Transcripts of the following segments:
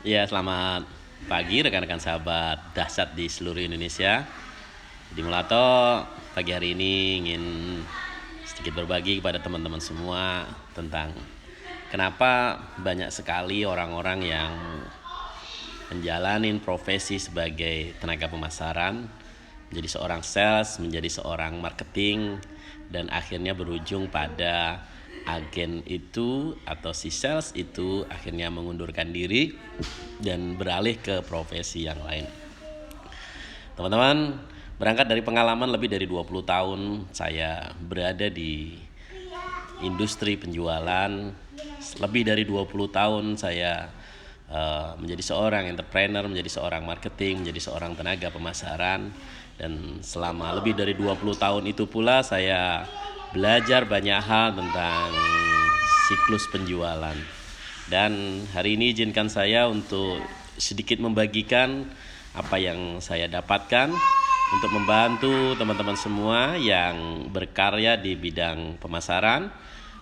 Ya, selamat pagi rekan-rekan sahabat dahsyat di seluruh Indonesia. Di Mulato pagi hari ini ingin sedikit berbagi kepada teman-teman semua tentang kenapa banyak sekali orang-orang yang menjalani profesi sebagai tenaga pemasaran, menjadi seorang sales, menjadi seorang marketing, dan akhirnya berujung pada agen itu atau si sales itu akhirnya mengundurkan diri dan beralih ke profesi yang lain. Teman-teman, berangkat dari pengalaman lebih dari 20 tahun saya berada di industri penjualan, lebih dari 20 tahun saya menjadi seorang entrepreneur, menjadi seorang marketing, menjadi seorang tenaga pemasaran, dan selama lebih dari 20 tahun itu pula saya belajar banyak hal tentang siklus penjualan. Dan hari ini izinkan saya untuk sedikit membagikan apa yang saya dapatkan untuk membantu teman-teman semua yang berkarya di bidang pemasaran.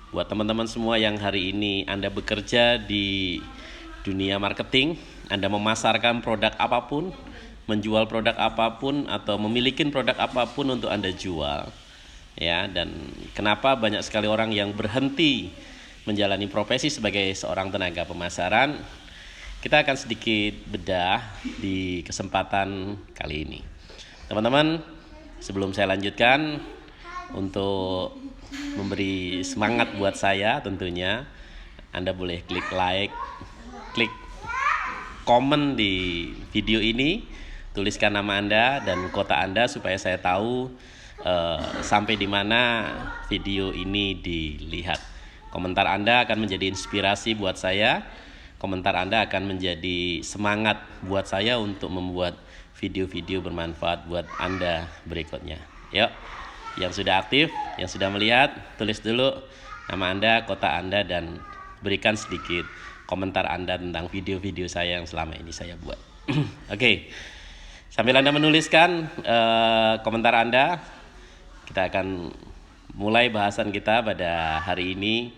Buat teman-teman semua yang hari ini Anda bekerja di dunia marketing, Anda memasarkan produk apapun, menjual produk apapun, atau memiliki produk apapun untuk Anda jual. Ya, dan kenapa banyak sekali orang yang berhenti menjalani profesi sebagai seorang tenaga pemasaran? Kita akan sedikit bedah di kesempatan kali ini. Teman-teman, sebelum saya lanjutkan, untuk memberi semangat buat saya tentunya, Anda boleh klik like, klik komen di video ini, tuliskan nama Anda dan kota Anda supaya saya tahu sampai di mana video ini dilihat. Komentar Anda akan menjadi inspirasi buat saya. Komentar Anda akan menjadi semangat buat saya untuk membuat video-video bermanfaat buat Anda berikutnya. Yuk, yang sudah aktif, yang sudah melihat, tulis dulu nama Anda, kota Anda, dan berikan sedikit komentar Anda tentang video-video saya yang selama ini saya buat. Oke, sambil Anda menuliskan komentar Anda, kita akan mulai bahasan kita pada hari ini.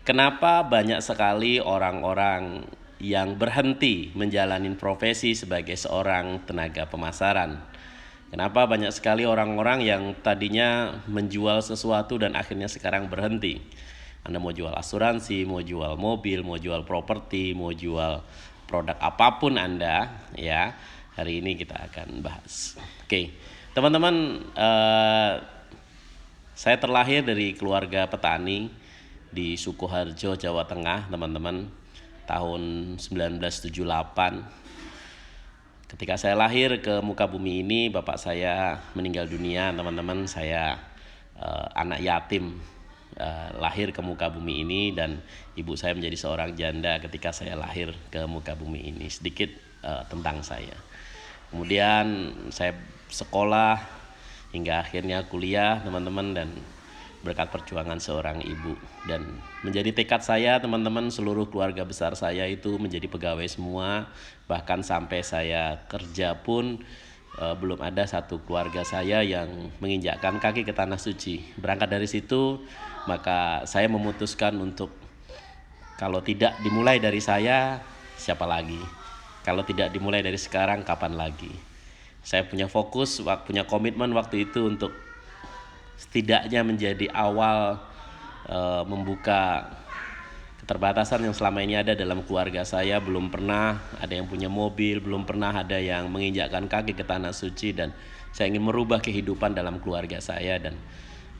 Kenapa banyak sekali orang-orang yang berhenti menjalani profesi sebagai seorang tenaga pemasaran? Kenapa banyak sekali orang-orang yang tadinya menjual sesuatu dan akhirnya sekarang berhenti? Anda mau jual asuransi, mau jual mobil, mau jual properti, mau jual produk apapun Anda, ya. Hari ini kita akan bahas. Oke, teman-teman, saya terlahir dari keluarga petani di Sukoharjo, Jawa Tengah, teman-teman, tahun 1978. Ketika saya lahir ke muka bumi ini, bapak saya meninggal dunia, teman-teman. Saya anak yatim, lahir ke muka bumi ini, dan ibu saya menjadi seorang janda ketika saya lahir ke muka bumi ini. Sedikit tentang saya. Kemudian saya sekolah hingga akhirnya kuliah, teman-teman, dan berkat perjuangan seorang ibu dan menjadi tekad saya, teman-teman, seluruh keluarga besar saya itu menjadi pegawai semua. Bahkan sampai saya kerja pun belum ada satu keluarga saya yang menginjakkan kaki ke tanah suci. Berangkat dari situ, maka saya memutuskan untuk kalau tidak dimulai dari saya, siapa lagi? Kalau tidak dimulai dari sekarang, kapan lagi? Saya punya fokus, punya komitmen waktu itu untuk setidaknya menjadi awal membuka keterbatasan yang selama ini ada dalam keluarga saya. Belum pernah ada yang punya mobil, belum pernah ada yang menginjakkan kaki ke tanah suci, dan saya ingin merubah kehidupan dalam keluarga saya. Dan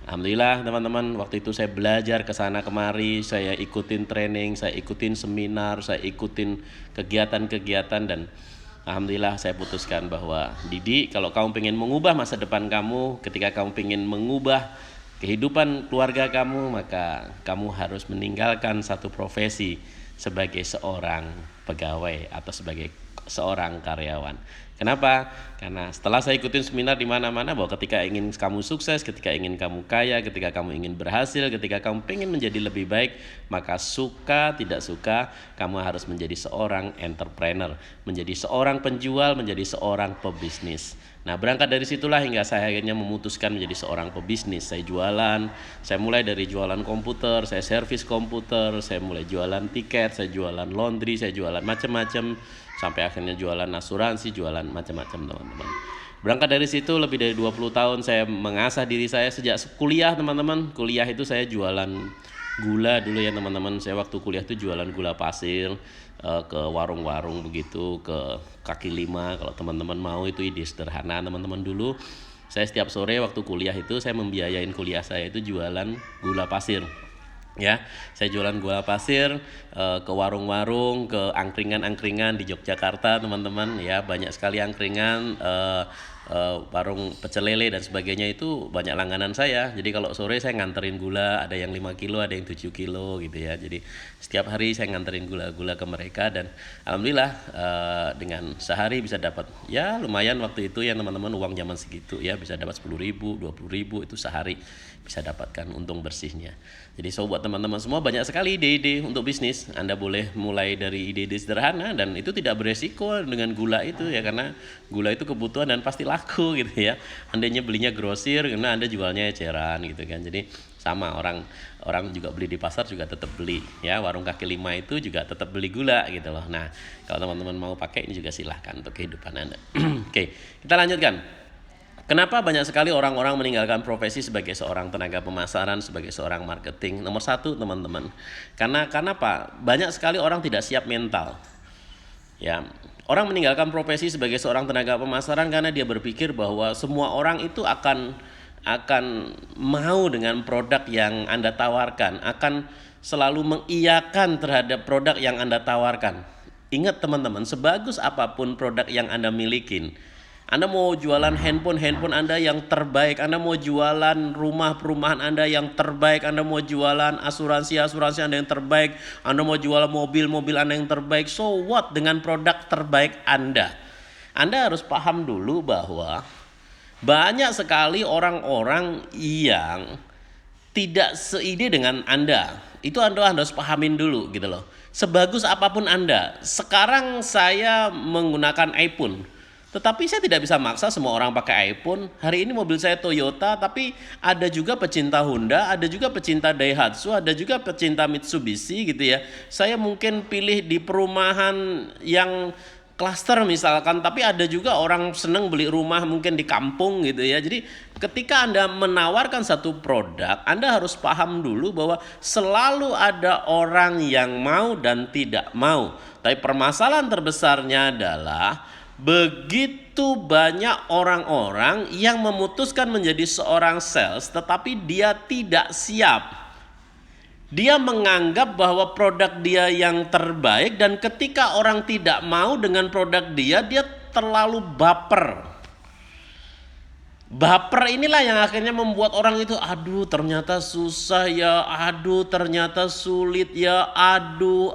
alhamdulillah, teman-teman, waktu itu saya belajar ke sana kemari, saya ikutin training, saya ikutin seminar, saya ikutin kegiatan-kegiatan, dan alhamdulillah saya putuskan bahwa Didi, kalau kamu pengen mengubah masa depan kamu, ketika kamu pengen mengubah kehidupan keluarga kamu, maka kamu harus meninggalkan satu profesi sebagai seorang pegawai atau sebagai seorang karyawan. Kenapa? Karena setelah saya ikutin seminar di mana-mana bahwa ketika ingin kamu sukses, ketika ingin kamu kaya, ketika kamu ingin berhasil, ketika kamu pengen menjadi lebih baik, maka suka tidak suka kamu harus menjadi seorang entrepreneur, menjadi seorang penjual, menjadi seorang pebisnis. Nah, berangkat dari situlah hingga saya akhirnya memutuskan menjadi seorang pebisnis. Saya jualan, saya mulai dari jualan komputer, saya servis komputer, saya mulai jualan tiket, saya jualan laundry, saya jualan macam-macam, sampai akhirnya jualan asuransi, jualan macam-macam teman-teman. Berangkat dari situ lebih dari 20 tahun saya mengasah diri saya sejak kuliah teman-teman. Kuliah itu saya jualan gula dulu ya teman-teman. Saya waktu kuliah itu jualan gula pasir ke warung-warung begitu, ke kaki lima. Kalau teman-teman mau, itu ide sederhana teman-teman dulu. Saya setiap sore waktu kuliah itu saya membiayain kuliah saya itu jualan gula pasir. Ya, saya jualan gula pasir ke warung-warung, ke angkringan-angkringan di Yogyakarta teman-teman ya, banyak sekali angkringan, warung pecel lele dan sebagainya, itu banyak langganan saya. Jadi kalau sore saya nganterin gula, ada yang 5 kilo, ada yang 7 kilo gitu ya. Jadi setiap hari saya nganterin gula-gula ke mereka, dan alhamdulillah dengan sehari bisa dapat ya lumayan waktu itu ya teman-teman, uang zaman segitu ya, bisa dapat 10.000, 20.000 itu sehari bisa dapatkan untung bersihnya. Jadi buat teman-teman semua banyak sekali ide-ide untuk bisnis. Anda boleh mulai dari ide-ide sederhana, dan itu tidak beresiko dengan gula itu ya, karena gula itu kebutuhan dan pasti laku gitu ya. Andanya belinya grosir, karena Anda jualnya eceran gitu kan. Jadi sama, orang juga beli di pasar juga tetap beli ya, warung kaki lima itu juga tetap beli gula gitu loh. Nah, kalau teman-teman mau pakai ini juga silahkan untuk kehidupan Anda. Oke, kita lanjutkan. Kenapa banyak sekali orang-orang meninggalkan profesi sebagai seorang tenaga pemasaran, sebagai seorang marketing? Nomor satu teman-teman, karena apa? Banyak sekali orang tidak siap mental. Ya, orang meninggalkan profesi sebagai seorang tenaga pemasaran karena dia berpikir bahwa semua orang itu akan mau dengan produk yang Anda tawarkan, akan selalu mengiyakan terhadap produk yang Anda tawarkan. Ingat teman-teman, sebagus apapun produk yang Anda milikin, Anda mau jualan handphone Anda yang terbaik, Anda mau jualan perumahan Anda yang terbaik, Anda mau jualan asuransi Anda yang terbaik, Anda mau jualan mobil Anda yang terbaik, so what dengan produk terbaik Anda? Anda harus paham dulu bahwa banyak sekali orang-orang yang tidak seide dengan Anda. Itu Anda harus pahamin dulu gitu loh. Sebagus apapun Anda, sekarang saya menggunakan iPhone, tetapi saya tidak bisa maksa semua orang pakai iPhone. Hari ini mobil saya Toyota, tapi ada juga pecinta Honda, ada juga pecinta Daihatsu, ada juga pecinta Mitsubishi gitu ya. Saya mungkin pilih di perumahan yang klaster misalkan, tapi ada juga orang seneng beli rumah mungkin di kampung gitu ya. Jadi ketika Anda menawarkan satu produk, Anda harus paham dulu bahwa selalu ada orang yang mau dan tidak mau. Tapi permasalahan terbesarnya adalah begitu banyak orang-orang yang memutuskan menjadi seorang sales tetapi dia tidak siap. Dia menganggap bahwa produk dia yang terbaik, dan ketika orang tidak mau dengan produk dia terlalu baper. Baper inilah yang akhirnya membuat orang itu, aduh ternyata susah ya, aduh ternyata sulit ya, aduh.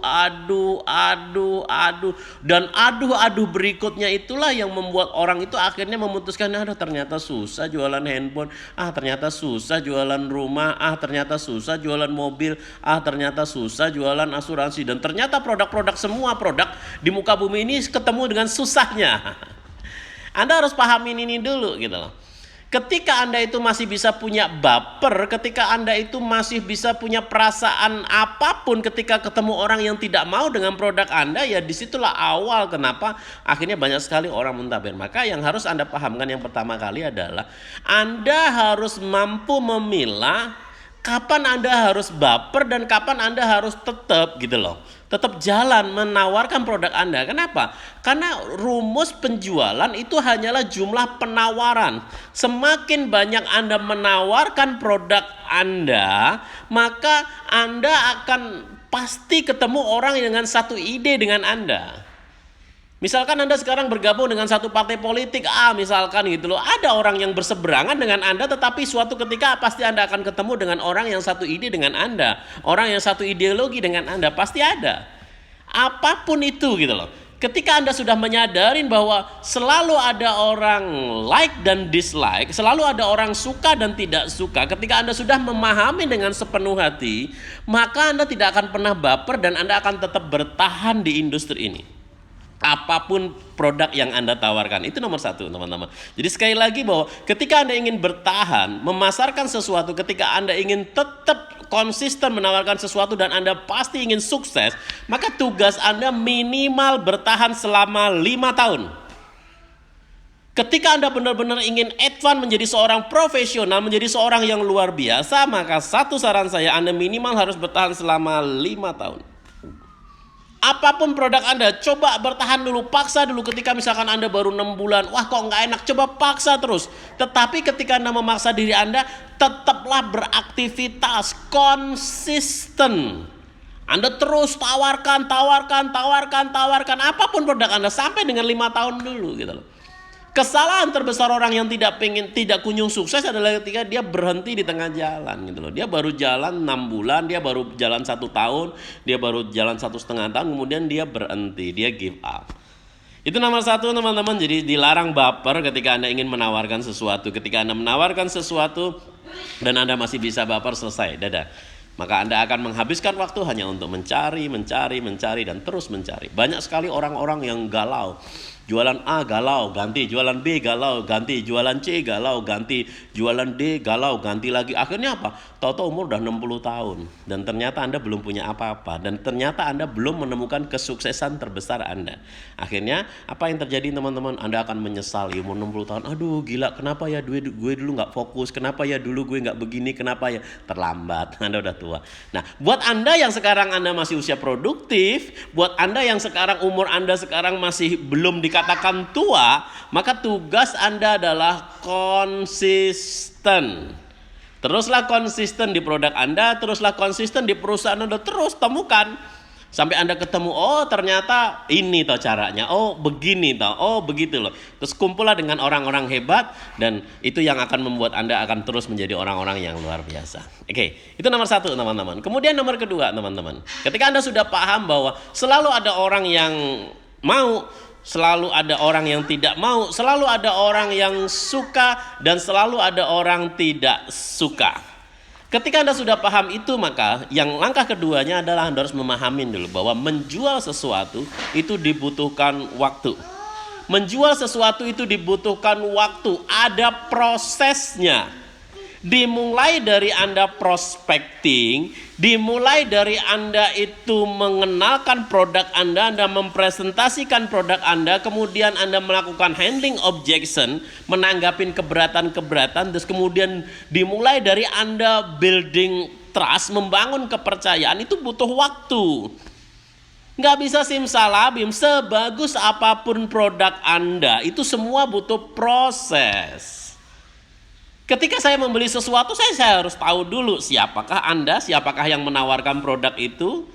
Dan aduh berikutnya itulah yang membuat orang itu akhirnya memutuskan, aduh ternyata susah jualan handphone, ternyata susah jualan rumah, ternyata susah jualan mobil, ternyata susah jualan asuransi. Dan ternyata semua produk di muka bumi ini ketemu dengan susahnya. Anda harus pahamin ini dulu gitu loh. Ketika Anda itu masih bisa punya baper, ketika Anda itu masih bisa punya perasaan apapun ketika ketemu orang yang tidak mau dengan produk Anda, ya disitulah awal kenapa akhirnya banyak sekali orang muntaber. Maka yang harus Anda pahamkan yang pertama kali adalah Anda harus mampu memilah kapan Anda harus baper dan kapan Anda harus tetap gitu loh. Tetap jalan menawarkan produk Anda. Kenapa? Karena rumus penjualan itu hanyalah jumlah penawaran. Semakin banyak Anda menawarkan produk Anda, maka Anda akan pasti ketemu orang dengan satu ide dengan Anda. Misalkan Anda sekarang bergabung dengan satu partai politik misalkan gitu loh. Ada orang yang berseberangan dengan Anda, tetapi suatu ketika pasti Anda akan ketemu dengan orang yang satu ide dengan Anda. Orang yang satu ideologi dengan Anda, pasti ada. Apapun itu gitu loh. Ketika Anda sudah menyadarin bahwa selalu ada orang like dan dislike, selalu ada orang suka dan tidak suka, ketika Anda sudah memahami dengan sepenuh hati, maka Anda tidak akan pernah baper dan Anda akan tetap bertahan di industri ini. Apapun produk yang Anda tawarkan, itu nomor satu, teman-teman. Jadi sekali lagi bahwa ketika Anda ingin bertahan, memasarkan sesuatu, ketika Anda ingin tetap konsisten menawarkan sesuatu dan Anda pasti ingin sukses, maka tugas Anda minimal bertahan selama 5 tahun. Ketika Anda benar-benar ingin advance menjadi seorang profesional, menjadi seorang yang luar biasa, maka satu saran saya, Anda minimal harus bertahan selama 5 tahun. Apapun produk Anda, coba bertahan dulu, paksa dulu. Ketika misalkan Anda baru 6 bulan, wah kok nggak enak, coba paksa terus. Tetapi ketika Anda memaksa diri Anda, tetaplah beraktivitas, konsisten. Anda terus tawarkan apapun produk Anda sampai dengan 5 tahun dulu gitu loh. Kesalahan terbesar orang yang tidak kunjung sukses adalah ketika dia berhenti di tengah jalan gitu loh. Dia baru jalan 6 bulan, dia baru jalan 1 tahun, dia baru jalan 1,5 tahun, kemudian dia berhenti, dia give up. Itu nomor satu, teman-teman. Jadi dilarang baper ketika Anda ingin menawarkan sesuatu. Ketika Anda menawarkan sesuatu dan Anda masih bisa baper, selesai, dadah. Maka Anda akan menghabiskan waktu hanya untuk mencari dan terus mencari. Banyak sekali orang-orang yang galau. Jualan A galau, ganti. Jualan B galau, ganti. Jualan C galau, ganti. Jualan D galau, ganti lagi. Akhirnya apa? Tahu-tahu umur udah 60 tahun. Dan ternyata Anda belum punya apa-apa. Dan ternyata Anda belum menemukan kesuksesan terbesar Anda. Akhirnya apa yang terjadi, teman-teman? Anda akan menyesali umur 60 tahun. Aduh gila, kenapa ya gue dulu gak fokus? Kenapa ya dulu gue gak begini? Kenapa ya? Terlambat, Anda udah tua. Nah, buat Anda yang sekarang Anda masih usia produktif, buat Anda yang sekarang umur Anda sekarang masih belum dikatakan tua, maka tugas Anda adalah konsisten. Teruslah konsisten di produk Anda, teruslah konsisten di perusahaan Anda, terus temukan. Sampai Anda ketemu, oh ternyata ini toh caranya, oh begini toh, oh begitu loh. Terus kumpullah dengan orang-orang hebat, dan itu yang akan membuat Anda akan terus menjadi orang-orang yang luar biasa. Oke, itu nomor satu, teman-teman. Kemudian nomor kedua, teman-teman. Ketika Anda sudah paham bahwa selalu ada orang yang mau, selalu ada orang yang tidak mau, selalu ada orang yang suka, dan selalu ada orang tidak suka. Ketika Anda sudah paham itu, maka yang langkah keduanya adalah Anda harus memahami dulu bahwa menjual sesuatu itu dibutuhkan waktu. Menjual sesuatu itu dibutuhkan waktu, ada prosesnya. Dimulai dari Anda prospecting, dimulai dari Anda itu mengenalkan produk Anda mempresentasikan produk Anda, kemudian Anda melakukan handling objection, menanggapin keberatan-keberatan, terus kemudian dimulai dari Anda building trust, membangun kepercayaan, itu butuh waktu. Nggak bisa simsalabim, sebagus apapun produk Anda, itu semua butuh proses. Ketika saya membeli sesuatu, saya harus tahu dulu siapakah Anda, siapakah yang menawarkan produk itu.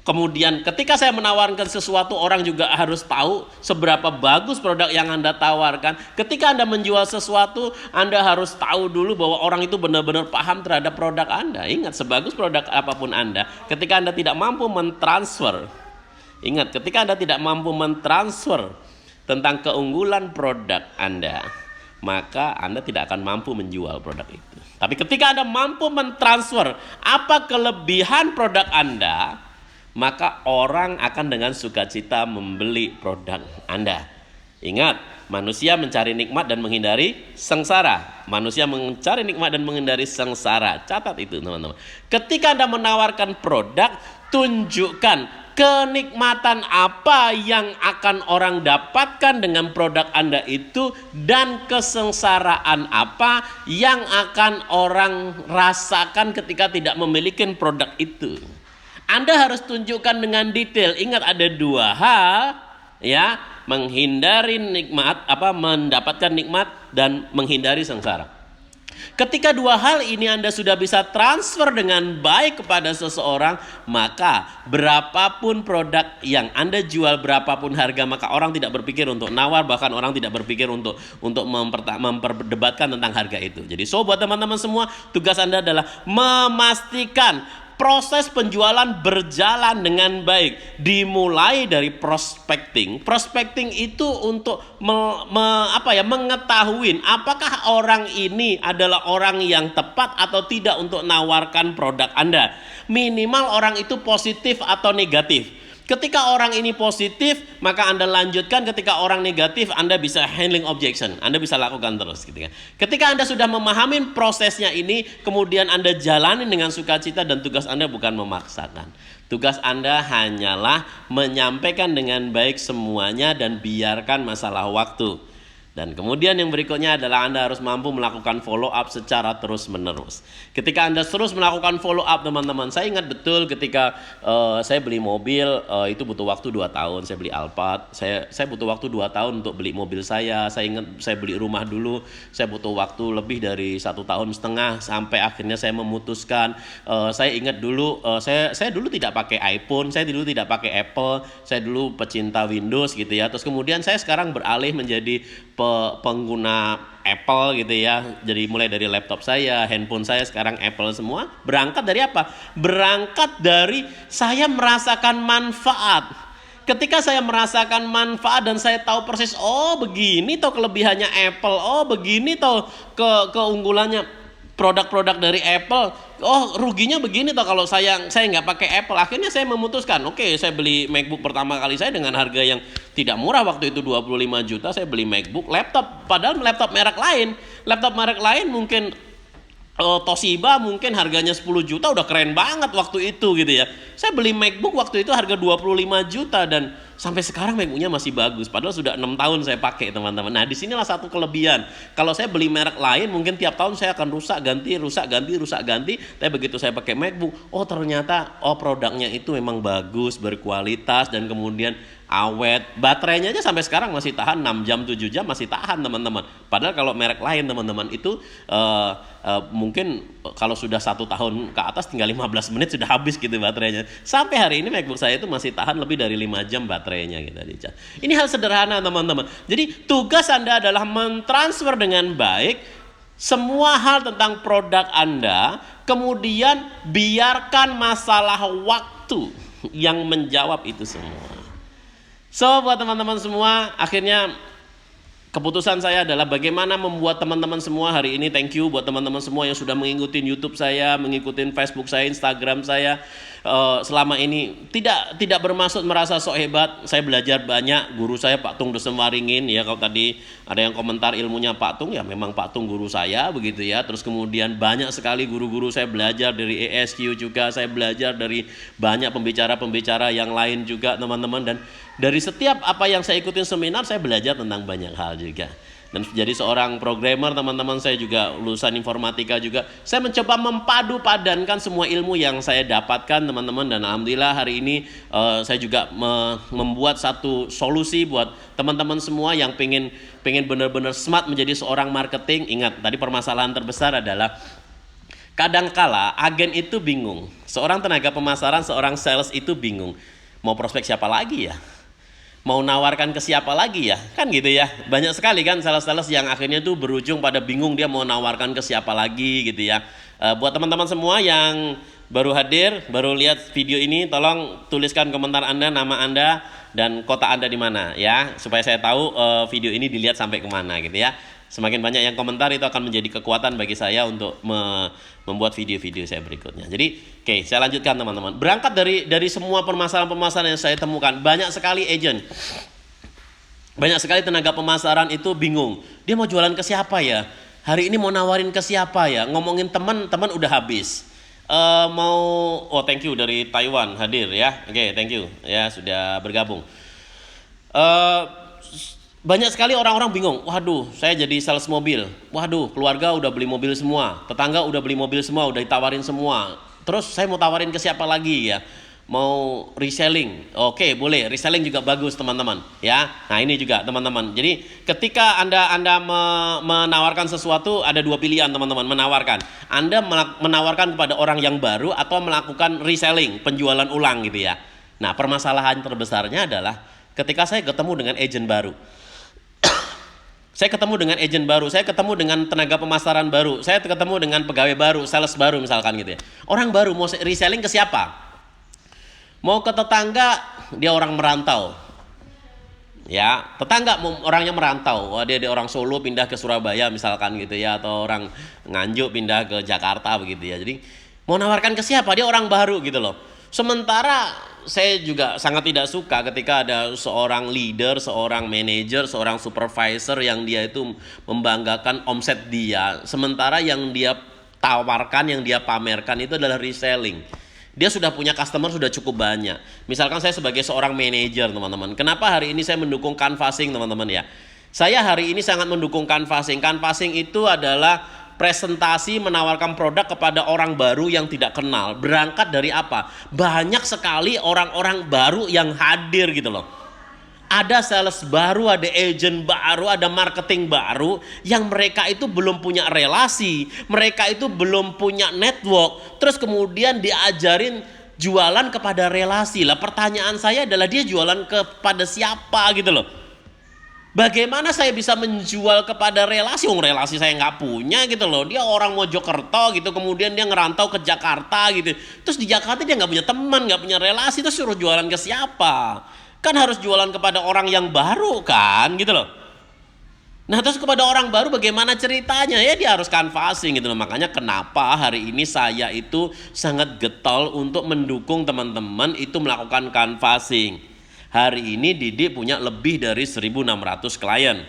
Kemudian ketika saya menawarkan sesuatu, orang juga harus tahu seberapa bagus produk yang Anda tawarkan. Ketika Anda menjual sesuatu, Anda harus tahu dulu bahwa orang itu benar-benar paham terhadap produk Anda. Ingat, sebagus produk apapun Anda, ketika Anda tidak mampu mentransfer, ingat, ketika Anda tidak mampu mentransfer tentang keunggulan produk Anda, maka Anda tidak akan mampu menjual produk itu. Tapi ketika Anda mampu mentransfer apa kelebihan produk Anda, maka orang akan dengan sukacita membeli produk Anda. Ingat, manusia mencari nikmat dan menghindari sengsara. Manusia mencari nikmat dan menghindari sengsara. Catat itu, teman-teman. Ketika Anda menawarkan produk, tunjukkan kenikmatan apa yang akan orang dapatkan dengan produk Anda itu, dan kesengsaraan apa yang akan orang rasakan ketika tidak memiliki produk itu. Anda harus tunjukkan dengan detail. Ingat, ada dua hal, ya, menghindari nikmat, mendapatkan nikmat dan menghindari sengsara. Ketika dua hal ini Anda sudah bisa transfer dengan baik kepada seseorang, maka berapapun produk yang Anda jual, berapapun harga, maka orang tidak berpikir untuk nawar, bahkan orang tidak berpikir untuk memperdebatkan tentang harga itu. Jadi buat teman-teman semua, tugas Anda adalah memastikan proses penjualan berjalan dengan baik. Dimulai dari prospecting. Prospecting itu untuk mengetahui apakah orang ini adalah orang yang tepat atau tidak untuk menawarkan produk Anda. Minimal orang itu positif atau negatif. Ketika orang ini positif, maka Anda lanjutkan. Ketika orang negatif, Anda bisa handling objection. Anda bisa lakukan terus gitu kan. Ketika Anda sudah memahami prosesnya ini, kemudian Anda jalani dengan sukacita, dan tugas Anda bukan memaksakan. Tugas Anda hanyalah menyampaikan dengan baik semuanya dan biarkan masalah waktu. Dan kemudian yang berikutnya adalah Anda harus mampu melakukan follow up secara terus menerus. Ketika Anda terus melakukan follow up, teman-teman, saya ingat betul ketika saya beli mobil, itu butuh waktu 2 tahun. Saya beli Alphard, saya butuh waktu 2 tahun untuk beli mobil saya. Saya ingat saya beli rumah dulu, saya butuh waktu lebih dari 1,5 tahun sampai akhirnya saya memutuskan. Saya ingat dulu, saya dulu tidak pakai iPhone, saya dulu tidak pakai Apple, saya dulu pecinta Windows gitu ya. Terus kemudian saya sekarang beralih menjadi pengguna Apple gitu ya. Jadi mulai dari laptop saya, handphone saya sekarang Apple semua. Berangkat dari apa? Berangkat dari saya merasakan manfaat. Ketika saya merasakan manfaat dan saya tahu persis, oh begini toh kelebihannya Apple, oh begini toh keunggulannya produk-produk dari Apple, oh ruginya begini toh kalau saya nggak pakai Apple. Akhirnya saya memutuskan, oke, saya beli MacBook pertama kali saya dengan harga yang tidak murah waktu itu, 25 juta. Saya beli MacBook, laptop, padahal laptop merek lain mungkin Toshiba mungkin harganya 10 juta udah keren banget waktu itu gitu ya. Saya beli MacBook waktu itu harga 25 juta dan sampai sekarang MacBooknya masih bagus. Padahal sudah 6 tahun saya pakai, teman-teman. Nah, disinilah satu kelebihan. Kalau saya beli merek lain mungkin tiap tahun saya akan rusak ganti. Tapi begitu saya pakai MacBook, oh ternyata produknya itu memang bagus, berkualitas, dan kemudian awet. Baterainya aja sampai sekarang masih tahan 6 jam, 7 jam masih tahan, teman-teman. Padahal kalau merek lain, teman-teman, itu mungkin kalau sudah 1 tahun ke atas tinggal 15 menit sudah habis gitu baterainya. Sampai hari ini MacBook saya itu masih tahan lebih dari 5 jam baterainya gitu. Ini hal sederhana, teman-teman. Jadi tugas Anda adalah mentransfer dengan baik semua hal tentang produk Anda, kemudian biarkan masalah waktu yang menjawab itu semua. So, buat teman-teman semua, akhirnya keputusan saya adalah bagaimana membuat teman-teman semua hari ini. Thank you buat teman-teman semua yang sudah mengikuti YouTube saya, mengikuti Facebook saya, Instagram saya. Selama ini tidak bermaksud merasa sok hebat. Saya belajar banyak. Guru saya Pak Tung Desem-Waringin ya. Kalau tadi ada yang komentar ilmunya Pak Tung, ya memang Pak Tung guru saya begitu ya. Terus kemudian banyak sekali guru-guru saya belajar dari ESQ juga. Saya belajar dari banyak pembicara-pembicara yang lain juga, teman-teman. Dan dari setiap apa yang saya ikutin seminar, saya belajar tentang banyak hal juga. Dan jadi seorang programmer, teman-teman, saya juga lulusan informatika juga. Saya mencoba mempadu padankan semua ilmu yang saya dapatkan, teman-teman. Dan alhamdulillah hari ini saya juga membuat satu solusi buat teman-teman semua yang pengen benar-benar smart menjadi seorang marketing. Ingat, tadi permasalahan terbesar adalah kadangkala agen itu bingung. Seorang tenaga pemasaran, seorang sales itu bingung. Mau prospek siapa lagi ya? Mau nawarkan ke siapa lagi ya? Kan gitu ya. Banyak sekali kan sales-sales yang akhirnya tuh berujung pada bingung dia mau nawarkan ke siapa lagi gitu ya. Buat teman-teman semua yang baru hadir, baru lihat video ini, tolong tuliskan komentar Anda, nama Anda, dan kota Anda di mana ya. Supaya saya tahu video ini dilihat sampai kemana gitu ya. Semakin banyak yang komentar itu akan menjadi kekuatan bagi saya untuk membuat video-video saya berikutnya. Jadi, oke, saya lanjutkan, teman-teman. Berangkat dari semua permasalahan-permasalahan yang saya temukan, banyak sekali agent, banyak sekali tenaga pemasaran itu bingung. Dia mau jualan ke siapa ya? Hari ini mau nawarin ke siapa ya? Ngomongin teman udah habis. Thank you dari Taiwan hadir ya. Oke, thank you ya sudah bergabung. Banyak sekali orang-orang bingung. Waduh, saya jadi sales mobil. Waduh, keluarga udah beli mobil semua. Tetangga udah beli mobil semua, udah ditawarin semua. Terus saya mau tawarin ke siapa lagi ya? Mau reselling. Oke, boleh. Reselling juga bagus, teman-teman. Ya. Nah, ini juga, teman-teman. Jadi, ketika Anda menawarkan sesuatu, ada 2 pilihan, teman-teman. Menawarkan. Anda menawarkan kepada orang yang baru atau melakukan reselling, penjualan ulang gitu ya. Nah, permasalahan terbesarnya adalah ketika saya ketemu dengan agent baru. Saya ketemu dengan agent baru, saya ketemu dengan tenaga pemasaran baru, saya ketemu dengan pegawai baru, sales baru misalkan gitu ya. Orang baru mau reselling ke siapa? Mau ke tetangga, dia orang merantau. Ya, tetangga orangnya merantau. Wah, dia orang Solo pindah ke Surabaya misalkan gitu ya, atau orang Nganjuk pindah ke Jakarta begitu ya. Jadi mau nawarkan ke siapa? Dia orang baru gitu loh. Sementara saya juga sangat tidak suka ketika ada seorang leader, seorang manajer, seorang supervisor yang dia itu membanggakan omset dia, sementara yang dia tawarkan, yang dia pamerkan itu adalah reselling. Dia sudah punya customer sudah cukup banyak. Misalkan saya sebagai seorang manajer, teman-teman. Kenapa hari ini saya mendukung canvassing, teman-teman ya? Saya hari ini sangat mendukung canvassing. Canvassing itu adalah presentasi menawarkan produk kepada orang baru yang tidak kenal. Berangkat dari apa? Banyak sekali orang-orang baru yang hadir gitu loh. Ada sales baru, ada agent baru, ada marketing baru yang mereka itu belum punya relasi, mereka itu belum punya network. Terus kemudian diajarin jualan kepada relasi. Lah pertanyaan saya adalah dia jualan kepada siapa gitu loh. Bagaimana saya bisa menjual kepada relasi? Relasi saya nggak punya gitu loh. Dia orang Mojokerto gitu, kemudian dia ngerantau ke Jakarta gitu. Terus di Jakarta dia nggak punya teman, nggak punya relasi, terus suruh jualan ke siapa? Kan harus jualan kepada orang yang baru kan gitu loh. Nah terus kepada orang baru bagaimana ceritanya? Ya dia harus canvassing gitu loh. Makanya kenapa hari ini saya itu sangat getol untuk mendukung teman-teman itu melakukan canvassing. Hari ini Didi punya lebih dari 1.600 klien.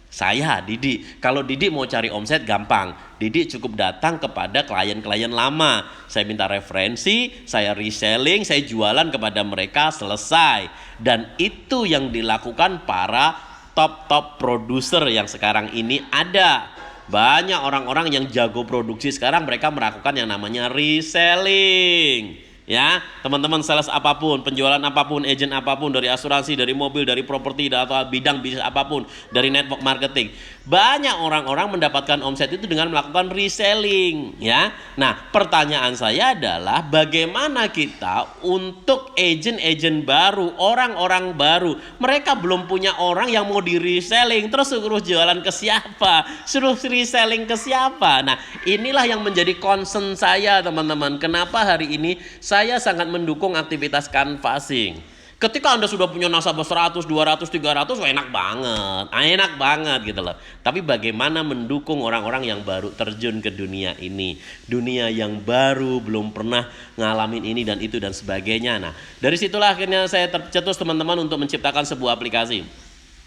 Saya, Didi, kalau Didi mau cari omset gampang. Didi cukup datang kepada klien-klien lama. Saya minta referensi, saya reselling, saya jualan kepada mereka, selesai. Dan itu yang dilakukan para top produser yang sekarang ini ada. Banyak orang-orang yang jago produksi sekarang mereka melakukan yang namanya reselling. Ya, teman-teman sales apapun, penjualan apapun, agent apapun, dari asuransi, dari mobil, dari properti, atau bidang bisnis apapun, dari network marketing. Banyak orang-orang mendapatkan omset itu dengan melakukan reselling, ya. Nah, pertanyaan saya adalah bagaimana kita untuk agent-agent baru, orang-orang baru, mereka belum punya orang yang mau di reselling, terus suruh jualan ke siapa? Suruh reselling ke siapa? Nah, inilah yang menjadi concern saya, teman-teman. Kenapa hari ini saya sangat mendukung aktivitas canvassing. Ketika Anda sudah punya nasabah 100, 200, 300, enak banget. Enak banget gitu loh. Tapi bagaimana mendukung orang-orang yang baru terjun ke dunia ini. Dunia yang baru, belum pernah ngalamin ini dan itu dan sebagainya. Nah, dari situlah akhirnya saya tercetus teman-teman untuk menciptakan sebuah aplikasi.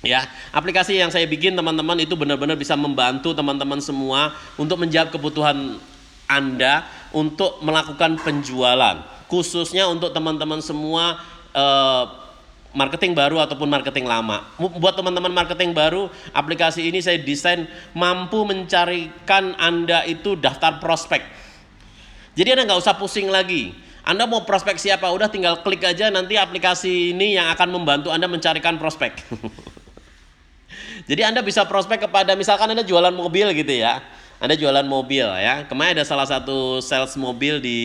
Ya, aplikasi yang saya bikin teman-teman itu benar-benar bisa membantu teman-teman semua untuk menjawab kebutuhan Anda untuk melakukan penjualan. Khususnya untuk teman-teman semua marketing baru ataupun marketing lama. Buat teman-teman marketing baru, aplikasi ini saya desain mampu mencarikan Anda itu daftar prospek. Jadi Anda nggak usah pusing lagi. Anda mau prospek siapa? Udah tinggal klik aja, nanti aplikasi ini yang akan membantu Anda mencarikan prospek. Jadi Anda bisa prospek kepada, misalkan Anda jualan mobil gitu ya. Anda jualan mobil ya. Kemarin ada salah satu sales mobil di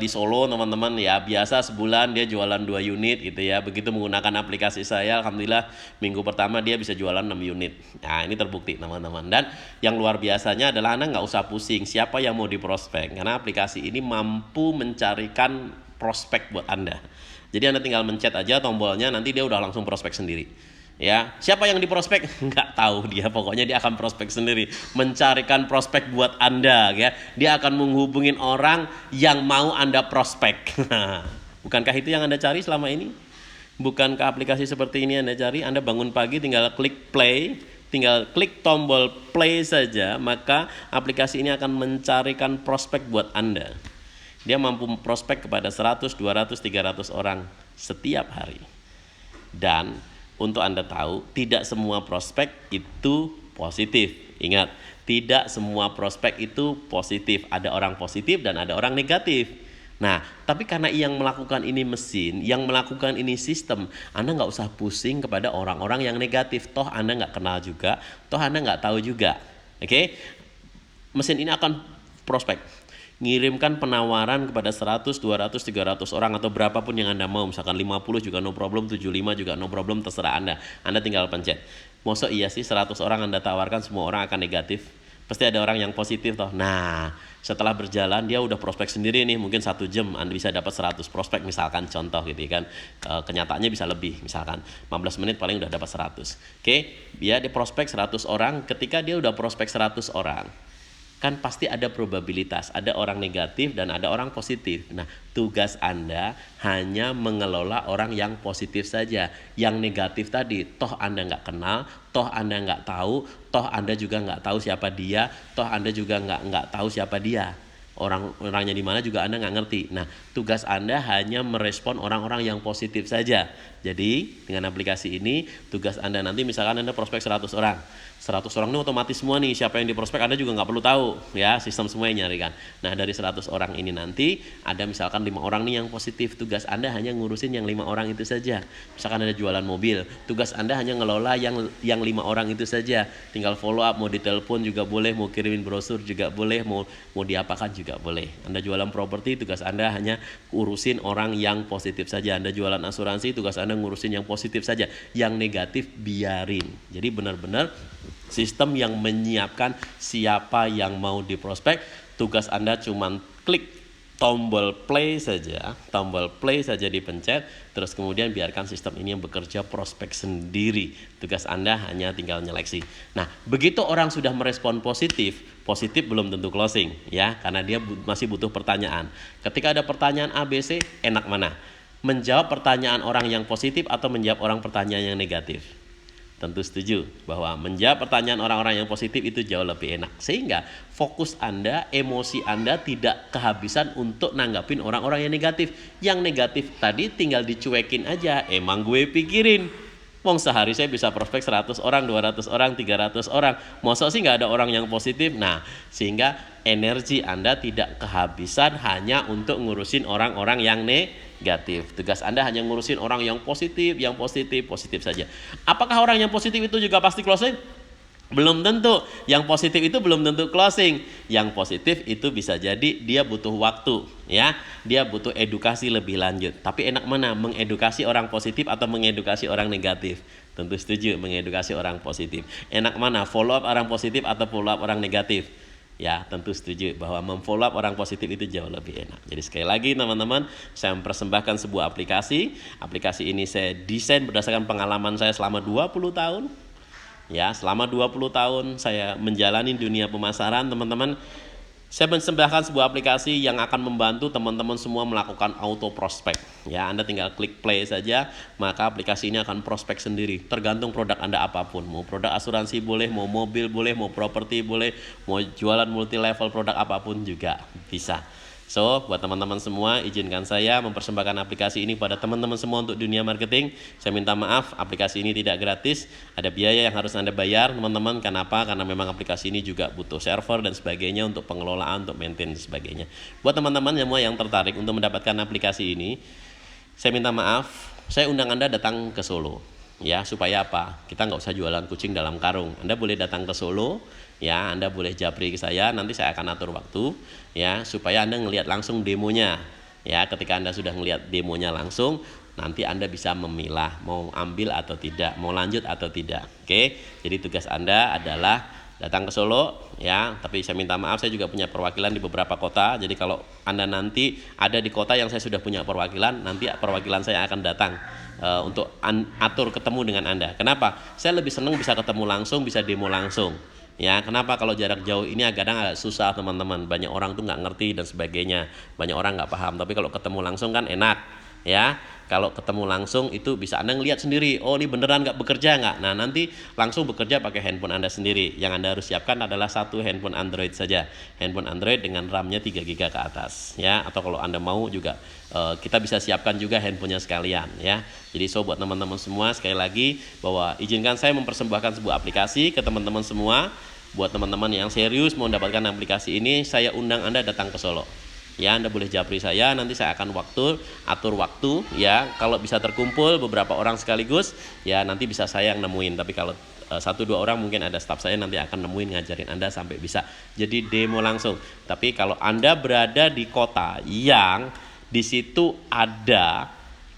Solo, teman-teman ya. Biasa sebulan dia jualan 2 unit gitu ya. Begitu menggunakan aplikasi saya, alhamdulillah minggu pertama dia bisa jualan 6 unit. Nah, ini terbukti teman-teman. Dan yang luar biasanya adalah Anda nggak usah pusing siapa yang mau diprospek, karena aplikasi ini mampu mencarikan prospek buat Anda. Jadi Anda tinggal mencet aja tombolnya, nanti dia udah langsung prospek sendiri. Ya, siapa yang diprospek? Nggak tahu dia, pokoknya dia akan prospek sendiri, mencarikan prospek buat Anda ya. Dia akan menghubungin orang yang mau Anda prospek. Bukankah itu yang Anda cari selama ini? Bukankah aplikasi seperti ini Anda cari? Anda bangun pagi tinggal klik play, tinggal klik tombol play saja, maka aplikasi ini akan mencarikan prospek buat Anda. Dia mampu prospek kepada 100, 200, 300 orang setiap hari. Dan untuk Anda tahu, tidak semua prospek itu positif. Ingat, tidak semua prospek itu positif. Ada orang positif dan ada orang negatif. Nah, tapi karena yang melakukan ini mesin, yang melakukan ini sistem, Anda nggak usah pusing kepada orang-orang yang negatif. Toh Anda nggak kenal juga, toh Anda nggak tahu juga. Oke? Mesin ini akan prospek. ngirimkan penawaran kepada 100, 200, 300 orang atau berapapun yang Anda mau. Misalkan 50 juga no problem, 75 juga no problem, terserah Anda. Anda tinggal pencet. Masa iya sih 100 orang Anda tawarkan semua orang akan negatif? Pasti ada orang yang positif toh. Nah, setelah berjalan dia udah prospek sendiri nih, mungkin 1 jam Anda bisa dapat 100 prospek misalkan, contoh gitu kan. Kenyataannya bisa lebih, misalkan 15 menit paling udah dapat 100. Oke, dia prospek 100 orang. Ketika dia udah prospek 100 orang, kan pasti ada probabilitas, ada orang negatif dan ada orang positif. Nah, tugas Anda hanya mengelola orang yang positif saja. Yang negatif tadi, toh Anda nggak kenal, toh Anda nggak tahu, toh Anda juga nggak tahu siapa dia, toh Anda juga nggak tahu siapa dia. Orangnya di mana juga Anda nggak ngerti. Nah, tugas Anda hanya merespon orang-orang yang positif saja. Jadi, dengan aplikasi ini, tugas Anda nanti misalkan Anda prospek 100 orang. 100 orang ini otomatis semua nih, siapa yang di prospek Anda juga nggak perlu tahu, ya, sistem semua yang nyarikan. Nah, dari 100 orang ini nanti ada misalkan 5 orang nih yang positif, tugas Anda hanya ngurusin yang 5 orang itu saja. Misalkan ada jualan mobil, tugas Anda hanya ngelola yang 5 orang itu saja. Tinggal follow up, mau ditelepon juga boleh, mau kirimin brosur juga boleh, mau diapakan juga boleh. Anda jualan properti, tugas Anda hanya urusin orang yang positif saja. Anda jualan asuransi, tugas Anda ngurusin yang positif saja. Yang negatif biarin. Jadi benar-benar sistem yang menyiapkan siapa yang mau diprospek. Tugas Anda cuma klik tombol play saja dipencet, terus kemudian biarkan sistem ini yang bekerja prospek sendiri. Tugas Anda hanya tinggal nyeleksi. Nah, begitu orang sudah merespon positif belum tentu closing, ya, karena dia masih butuh pertanyaan. Ketika ada pertanyaan A, B, C, enak mana? Menjawab pertanyaan orang yang positif atau menjawab pertanyaan yang negatif? Tentu setuju bahwa menjawab pertanyaan orang-orang yang positif itu jauh lebih enak. Sehingga fokus Anda, emosi Anda tidak kehabisan untuk nanggapin orang-orang yang negatif. Yang negatif tadi tinggal dicuekin aja. Emang gue pikirin, wong sehari saya bisa prospek 100 orang, 200 orang, 300 orang. Masa sih nggak ada orang yang positif? Nah, sehingga energi Anda tidak kehabisan hanya untuk ngurusin orang-orang yang negatif. Tugas Anda hanya ngurusin orang yang positif saja. Apakah orang yang positif itu juga pasti closing? Belum tentu. Yang positif itu belum tentu closing. Yang positif itu bisa jadi dia butuh waktu, ya. Dia butuh edukasi lebih lanjut. Tapi enak mana, mengedukasi orang positif atau mengedukasi orang negatif? Tentu setuju, mengedukasi orang positif. Enak mana, follow up orang positif atau follow up orang negatif? Ya, tentu setuju bahwa memfollow up orang positif itu jauh lebih enak. Jadi sekali lagi teman-teman, saya mempersembahkan sebuah aplikasi. Aplikasi ini saya desain berdasarkan pengalaman saya selama 20 tahun. Ya, selama 20 tahun saya menjalani dunia pemasaran, teman-teman. Saya mempersembahkan sebuah aplikasi yang akan membantu teman-teman semua melakukan auto prospek. Ya, Anda tinggal klik play saja, maka aplikasi ini akan prospek sendiri. Tergantung produk Anda apapun. Mau produk asuransi boleh, mau mobil boleh, mau properti boleh, mau jualan multi level produk apapun juga bisa. So, buat teman-teman semua, izinkan saya mempersembahkan aplikasi ini pada teman-teman semua untuk dunia marketing. Saya minta maaf, aplikasi ini tidak gratis. Ada biaya yang harus Anda bayar, teman-teman. Kenapa? Karena memang aplikasi ini juga butuh server dan sebagainya untuk pengelolaan, untuk maintain dan sebagainya. Buat teman-teman semua yang tertarik untuk mendapatkan aplikasi ini, saya minta maaf, saya undang Anda datang ke Solo. Ya, supaya apa? Kita nggak usah jualan kucing dalam karung. Anda boleh datang ke Solo, ya, Anda boleh japri ke saya, nanti saya akan atur waktu, ya, supaya Anda ngelihat langsung demonya. Ya, ketika Anda sudah ngelihat demonya langsung, nanti Anda bisa memilah mau ambil atau tidak, mau lanjut atau tidak. Oke, jadi tugas Anda adalah datang ke Solo, ya, tapi saya minta maaf, saya juga punya perwakilan di beberapa kota. Jadi kalau Anda nanti ada di kota yang saya sudah punya perwakilan, nanti perwakilan saya akan datang untuk atur ketemu dengan Anda. Kenapa? Saya lebih senang bisa ketemu langsung, bisa demo langsung. Ya, kenapa? Kalau jarak jauh ini kadang agak susah teman-teman. Banyak orang tuh nggak ngerti dan sebagainya. Banyak orang nggak paham. Tapi kalau ketemu langsung kan enak, ya. Kalau ketemu langsung itu bisa Anda ngelihat sendiri. Oh, ini beneran nggak bekerja nggak? Nah, nanti langsung bekerja pakai handphone Anda sendiri. Yang Anda harus siapkan adalah satu handphone Android saja. Handphone Android dengan RAM-nya 3 GB ke atas, ya. Atau kalau Anda mau juga kita bisa siapkan juga handphonenya sekalian, ya. Jadi buat teman-teman semua, sekali lagi bahwa izinkan saya mempersembahkan sebuah aplikasi ke teman-teman semua. Buat teman-teman yang serius mau mendapatkan aplikasi ini, saya undang Anda datang ke Solo. ya Anda boleh japri saya, nanti saya akan atur waktu ya. Kalau bisa terkumpul beberapa orang sekaligus ya nanti bisa saya yang nemuin, tapi kalau 1-2 orang mungkin ada staff saya nanti akan nemuin ngajarin Anda sampai bisa jadi demo langsung. Tapi kalau Anda berada di kota yang di situ ada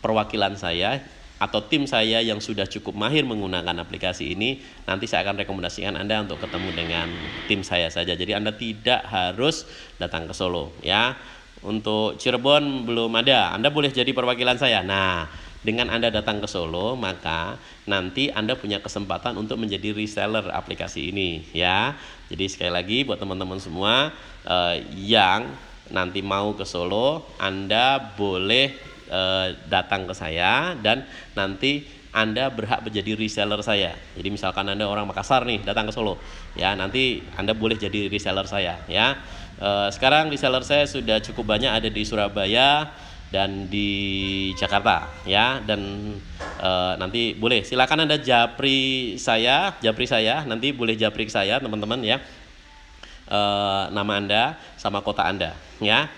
perwakilan saya atau tim saya yang sudah cukup mahir menggunakan aplikasi ini, nanti saya akan rekomendasikan Anda untuk ketemu dengan tim saya saja. Jadi Anda tidak harus datang ke Solo ya. Untuk Cirebon belum ada, Anda boleh jadi perwakilan saya. Nah, dengan Anda datang ke Solo, maka nanti Anda punya kesempatan untuk menjadi reseller aplikasi ini ya. Jadi sekali lagi buat teman-teman semua yang nanti mau ke Solo, Anda boleh datang ke saya dan nanti Anda berhak menjadi reseller saya. Jadi misalkan Anda orang Makassar nih datang ke Solo, ya nanti Anda boleh jadi reseller saya ya. Sekarang reseller saya sudah cukup banyak, ada di Surabaya dan di Jakarta ya, dan nanti boleh silakan Anda japri saya, nanti boleh japri saya teman-teman ya, nama Anda sama kota Anda ya.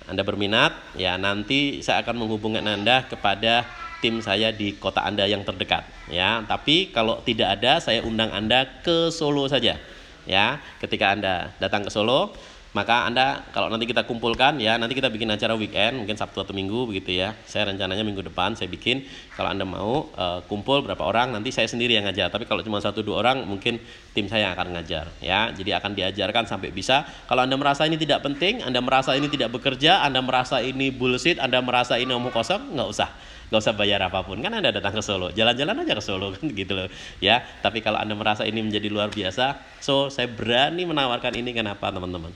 Anda berminat ya, nanti saya akan menghubungkan Anda kepada tim saya di kota Anda yang terdekat ya. Tapi kalau tidak ada, saya undang Anda ke Solo saja ya. Ketika Anda datang ke Solo, maka Anda kalau nanti kita kumpulkan ya, nanti kita bikin acara weekend mungkin Sabtu atau Minggu begitu ya. Saya rencananya minggu depan saya bikin. Kalau Anda mau kumpul berapa orang, nanti saya sendiri yang ngajar. Tapi kalau cuma 1-2 orang mungkin tim saya yang akan ngajar ya. Jadi akan diajarkan sampai bisa. Kalau Anda merasa ini tidak penting, Anda merasa ini tidak bekerja, Anda merasa ini bullshit, Anda merasa ini omong kosong, nggak usah bayar apapun, kan Anda datang ke Solo, jalan-jalan aja ke Solo kan gitu loh ya. Tapi kalau Anda merasa ini menjadi luar biasa, so saya berani menawarkan ini. Kenapa teman-teman?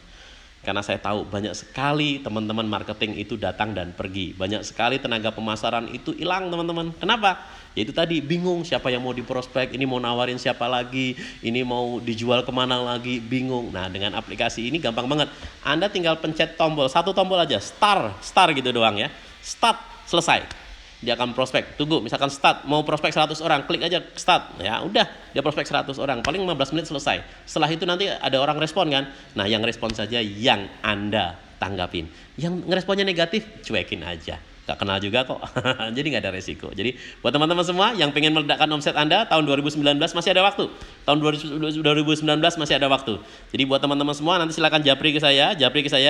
Karena saya tahu banyak sekali teman-teman marketing itu datang dan pergi. Banyak sekali tenaga pemasaran itu hilang teman-teman. Kenapa? Yaitu tadi bingung siapa yang mau diprospek, ini mau nawarin siapa lagi, ini mau dijual kemana lagi, bingung. Nah dengan aplikasi ini gampang banget. Anda tinggal pencet tombol, 1 tombol aja, start gitu doang ya. Start, selesai. Dia akan prospek, tunggu misalkan start, mau prospek 100 orang, klik aja start ya, udah dia prospek 100 orang, paling 15 menit selesai. Setelah itu nanti ada orang respon kan, nah yang respon saja yang Anda tanggapin, yang ngeresponnya negatif cuekin aja, gak kenal juga kok. Jadi gak ada resiko. Jadi buat teman-teman semua yang pengen meledakkan omset Anda tahun 2019 masih ada waktu, tahun 2019 masih ada waktu. Jadi buat teman-teman semua nanti silakan japri ke saya,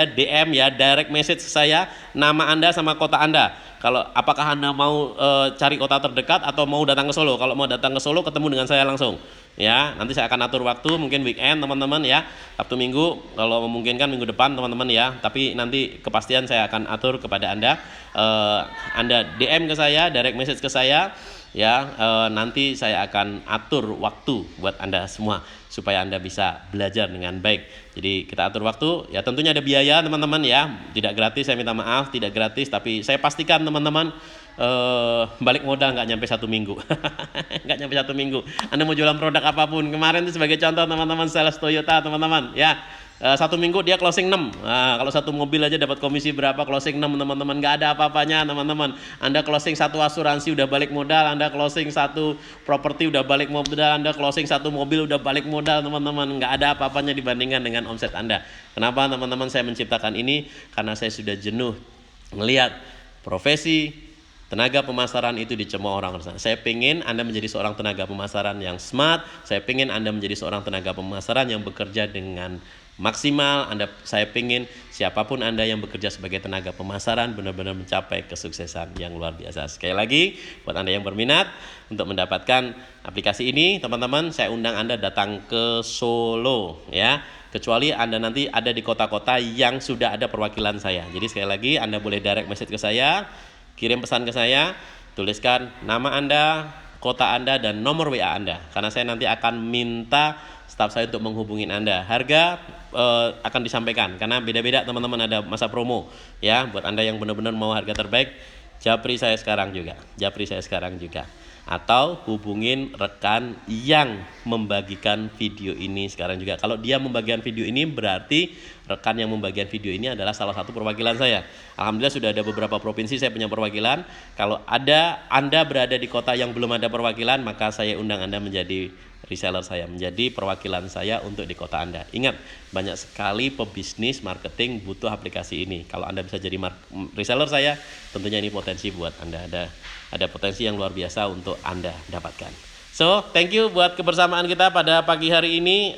DM ya, direct message ke saya, nama Anda sama kota Anda. Kalau apakah Anda mau cari kota terdekat atau mau datang ke Solo? Kalau mau datang ke Solo ketemu dengan saya langsung. Ya, nanti saya akan atur waktu mungkin weekend teman-teman ya. Sabtu Minggu kalau memungkinkan minggu depan teman-teman ya. Tapi nanti kepastian saya akan atur kepada Anda. Anda DM ke saya, direct message ke saya ya. Nanti saya akan atur waktu buat Anda semua supaya Anda bisa belajar dengan baik. Jadi kita atur waktu, ya tentunya ada biaya teman-teman ya, tidak gratis, saya minta maaf, tidak gratis, tapi saya pastikan teman-teman balik modal nggak nyampe 1 minggu. Nggak nyampe 1 minggu. Anda mau jualan produk apapun, kemarin itu sebagai contoh teman-teman sales Toyota teman-teman ya. 1 minggu dia closing 6. Nah, kalau 1 mobil aja dapat komisi berapa, closing 6 teman-teman, nggak ada apa-apanya teman-teman. Anda closing 1 asuransi udah balik modal, Anda closing 1 properti udah balik modal, Anda closing 1 mobil udah balik modal teman-teman. Nggak ada apa-apanya dibandingkan dengan omset Anda. Kenapa teman-teman saya menciptakan ini? Karena saya sudah jenuh melihat profesi tenaga pemasaran itu dicemooh orang. Saya pengen Anda menjadi seorang tenaga pemasaran yang smart. Saya pengen Anda menjadi seorang tenaga pemasaran yang bekerja dengan maksimal. Saya pengen siapapun Anda yang bekerja sebagai tenaga pemasaran benar-benar mencapai kesuksesan yang luar biasa. Sekali lagi, buat Anda yang berminat untuk mendapatkan aplikasi ini, teman-teman, saya undang Anda datang ke Solo ya. Kecuali Anda nanti ada di kota-kota yang sudah ada perwakilan saya. Jadi sekali lagi Anda boleh direct message ke saya, kirim pesan ke saya, tuliskan nama Anda, kota Anda, dan nomor WA Anda. Karena saya nanti akan minta staf saya untuk menghubungin Anda. Harga akan disampaikan karena beda-beda teman-teman, ada masa promo ya. Buat Anda yang benar-benar mau harga terbaik, japri saya sekarang juga. Atau hubungin rekan yang membagikan video ini sekarang juga. Kalau dia membagikan video ini berarti rekan yang membagikan video ini adalah salah satu perwakilan saya. Alhamdulillah sudah ada beberapa provinsi saya punya perwakilan. Kalau Anda berada di kota yang belum ada perwakilan, maka saya undang Anda menjadi reseller saya, menjadi perwakilan saya untuk di kota Anda. Ingat, banyak sekali pebisnis marketing butuh aplikasi ini. Kalau Anda bisa jadi reseller saya, tentunya ini potensi buat Anda. Ada potensi yang luar biasa untuk Anda dapatkan. So, thank you buat kebersamaan kita pada pagi hari ini.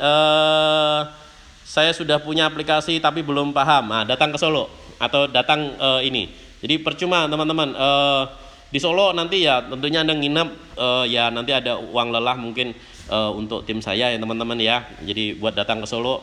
Saya sudah punya aplikasi tapi belum paham. Nah, datang ke Solo atau datang ini. Jadi percuma teman-teman. Di Solo nanti ya tentunya Anda nginep, ya nanti ada uang lelah mungkin untuk tim saya ya teman-teman ya. Jadi buat datang ke Solo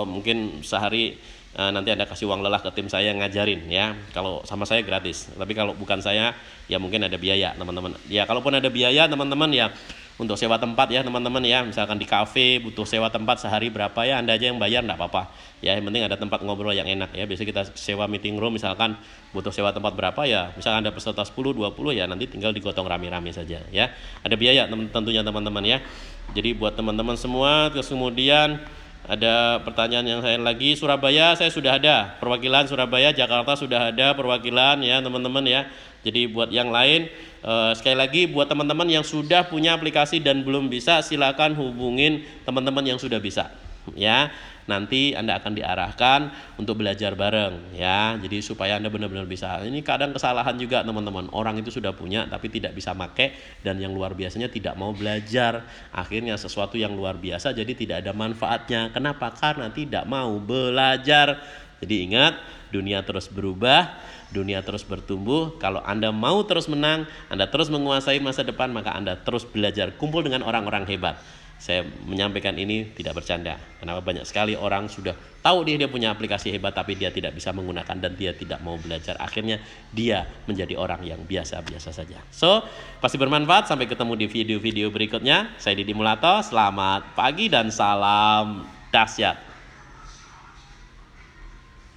mungkin sehari nanti Anda kasih uang lelah ke tim saya ngajarin ya. Kalau sama saya gratis, tapi kalau bukan saya ya mungkin ada biaya teman-teman. Ya kalaupun ada biaya teman-teman ya untuk sewa tempat ya teman-teman ya, misalkan di kafe butuh sewa tempat sehari berapa ya, Anda aja yang bayar enggak apa-apa ya, yang penting ada tempat ngobrol yang enak ya. Biasanya kita sewa meeting room misalkan butuh sewa tempat berapa ya, misalkan Anda peserta 10-20 ya nanti tinggal digotong rame-rame saja ya, ada biaya tentunya teman-teman ya. Jadi buat teman-teman semua, terus kemudian ada pertanyaan yang saya lagi, Surabaya saya sudah ada perwakilan, Surabaya, Jakarta sudah ada perwakilan ya teman-teman ya. Jadi buat yang lain sekali lagi buat teman-teman yang sudah punya aplikasi dan belum bisa, silakan hubungin teman-teman yang sudah bisa ya. Nanti Anda akan diarahkan untuk belajar bareng ya. Jadi supaya Anda benar-benar bisa. Ini kadang kesalahan juga teman-teman. Orang itu sudah punya tapi tidak bisa pakai, dan yang luar biasanya tidak mau belajar. Akhirnya sesuatu yang luar biasa jadi tidak ada manfaatnya. Kenapa? Karena tidak mau belajar. Jadi ingat, dunia terus berubah, dunia terus bertumbuh. Kalau Anda mau terus menang, Anda terus menguasai masa depan, maka Anda terus belajar. Kumpul dengan orang-orang hebat. Saya menyampaikan ini tidak bercanda. Kenapa? Banyak sekali orang sudah tahu dia punya aplikasi hebat, tapi dia tidak bisa menggunakan dan dia tidak mau belajar. Akhirnya dia menjadi orang yang biasa-biasa saja. So, pasti bermanfaat. Sampai ketemu di video-video berikutnya. Saya Didi Mulato. Selamat pagi dan salam dahsyat.